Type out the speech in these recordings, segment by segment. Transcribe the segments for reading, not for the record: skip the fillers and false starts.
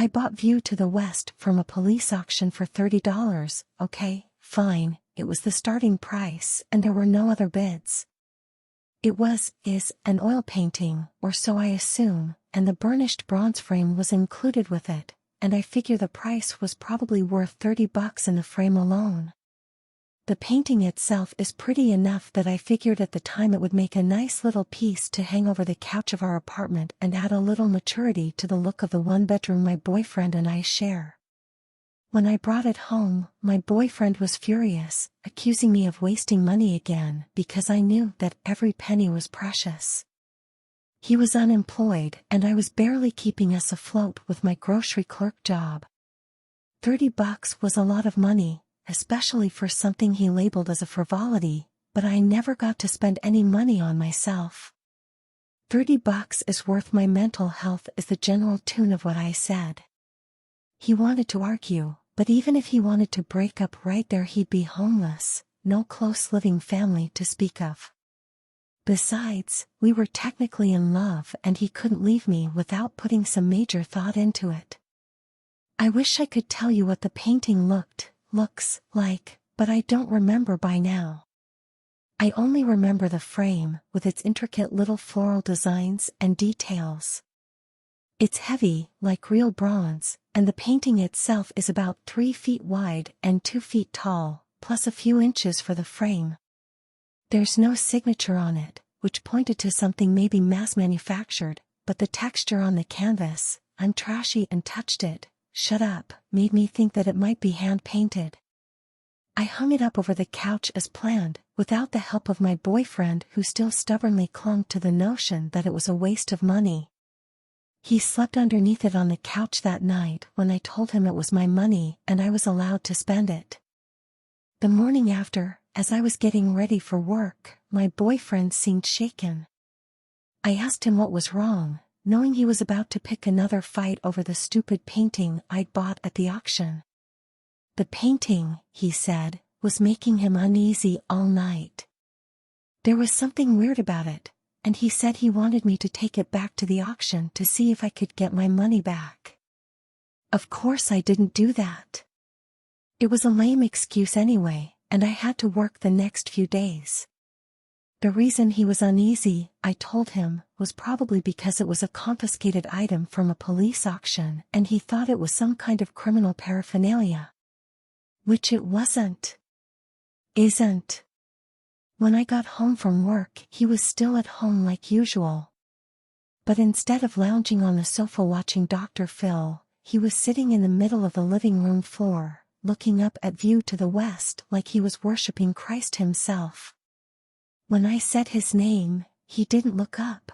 I bought View to the West from a police auction for $30, okay, fine, it was the starting price and there were no other bids. It is an oil painting, or so I assume, and the burnished bronze frame was included with it, and I figure the price was probably worth $30 in the frame alone. The painting itself is pretty enough that I figured at the time it would make a nice little piece to hang over the couch of our apartment and add a little maturity to the look of the one-bedroom my boyfriend and I share. When I brought it home, my boyfriend was furious, accusing me of wasting money again because I knew that every penny was precious. He was unemployed and I was barely keeping us afloat with my grocery clerk job. $30 was a lot of money, especially for something he labeled as a frivolity, but I never got to spend any money on myself. $30 is worth my mental health is the general tune of what I said. He wanted to argue, but even if he wanted to break up right there he'd be homeless, no close living family to speak of. Besides, we were technically in love and he couldn't leave me without putting some major thought into it. I wish I could tell you what the painting looks like, but I don't remember by now. I only remember the frame, with its intricate little floral designs and details. It's heavy, like real bronze, and the painting itself is about 3 feet wide and 2 feet tall, plus a few inches for the frame. There's no signature on it, which pointed to something maybe mass-manufactured, but the texture on the canvas, I'm trashy and touched it, shut up, made me think that it might be hand-painted. I hung it up over the couch as planned, without the help of my boyfriend who still stubbornly clung to the notion that it was a waste of money. He slept underneath it on the couch that night when I told him it was my money and I was allowed to spend it. The morning after, as I was getting ready for work, my boyfriend seemed shaken. I asked him what was wrong, knowing he was about to pick another fight over the stupid painting I'd bought at the auction. The painting, he said, was making him uneasy all night. There was something weird about it, and he said he wanted me to take it back to the auction to see if I could get my money back. Of course I didn't do that. It was a lame excuse anyway, and I had to work the next few days. The reason he was uneasy, I told him, was probably because it was a confiscated item from a police auction and he thought it was some kind of criminal paraphernalia. Which it wasn't. Isn't. When I got home from work, he was still at home like usual. But instead of lounging on the sofa watching Dr. Phil, he was sitting in the middle of the living room floor, looking up at View to the West like he was worshipping Christ himself. When I said his name, he didn't look up.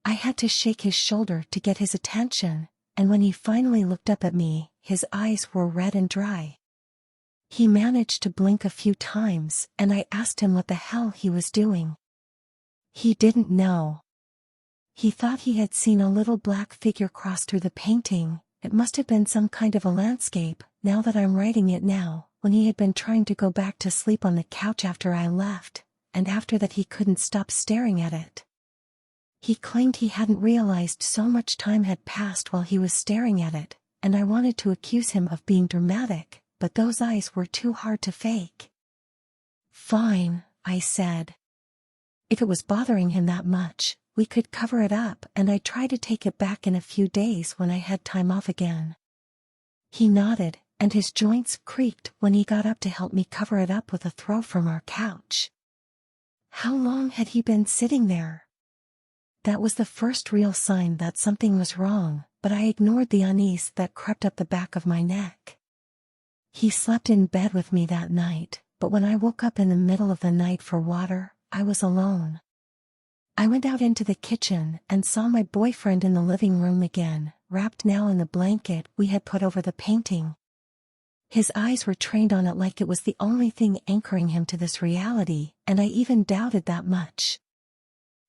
I had to shake his shoulder to get his attention, and when he finally looked up at me, his eyes were red and dry. He managed to blink a few times, and I asked him what the hell he was doing. He didn't know. He thought he had seen a little black figure cross through the painting. It must have been some kind of a landscape, now that I'm writing it now, when he had been trying to go back to sleep on the couch after I left, and after that he couldn't stop staring at it. He claimed he hadn't realized so much time had passed while he was staring at it, and I wanted to accuse him of being dramatic, but those eyes were too hard to fake. Fine, I said. If it was bothering him that much, we could cover it up and I'd try to take it back in a few days when I had time off again. He nodded, and his joints creaked when he got up to help me cover it up with a throw from our couch. How long had he been sitting there? That was the first real sign that something was wrong, but I ignored the unease that crept up the back of my neck. He slept in bed with me that night, but when I woke up in the middle of the night for water, I was alone. I went out into the kitchen and saw my boyfriend in the living room again, wrapped now in the blanket we had put over the painting. His eyes were trained on it like it was the only thing anchoring him to this reality, and I even doubted that much.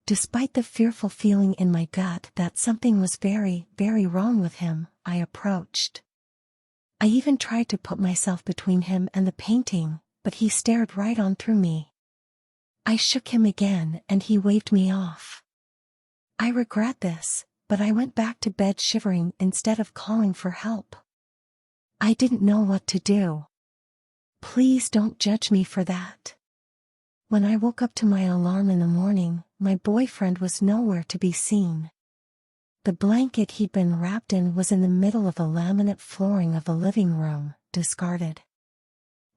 Despite the fearful feeling in my gut that something was very, very wrong with him, I approached. I even tried to put myself between him and the painting, but he stared right on through me. I shook him again and he waved me off. I regret this, but I went back to bed shivering instead of calling for help. I didn't know what to do. Please don't judge me for that. When I woke up to my alarm in the morning, my boyfriend was nowhere to be seen. The blanket he'd been wrapped in was in the middle of the laminate flooring of the living room, discarded.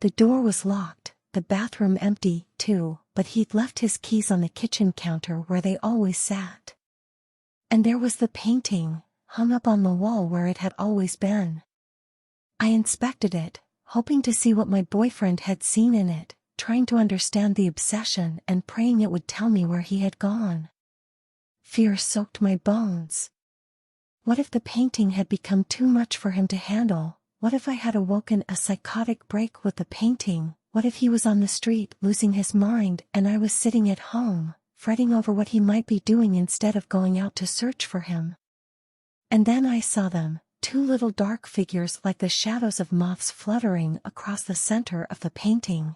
The door was locked, the bathroom empty, too, but he'd left his keys on the kitchen counter where they always sat. And there was the painting, hung up on the wall where it had always been. I inspected it, hoping to see what my boyfriend had seen in it, trying to understand the obsession and praying it would tell me where he had gone. Fear soaked my bones. What if the painting had become too much for him to handle? What if I had awoken a psychotic break with the painting? What if he was on the street losing his mind and I was sitting at home, fretting over what he might be doing instead of going out to search for him? And then I saw them, two little dark figures like the shadows of moths fluttering across the center of the painting.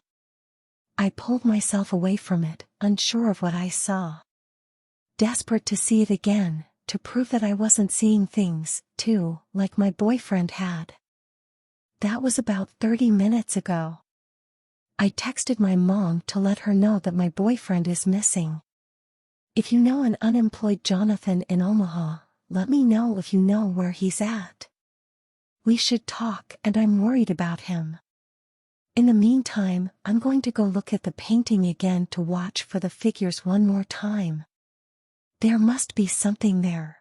I pulled myself away from it, unsure of what I saw. Desperate to see it again, to prove that I wasn't seeing things, too, like my boyfriend had. That was about 30 minutes ago. I texted my mom to let her know that my boyfriend is missing. If you know an unemployed Jonathan in Omaha, let me know if you know where he's at. We should talk, and I'm worried about him. In the meantime, I'm going to go look at the painting again to watch for the figures one more time. There must be something there.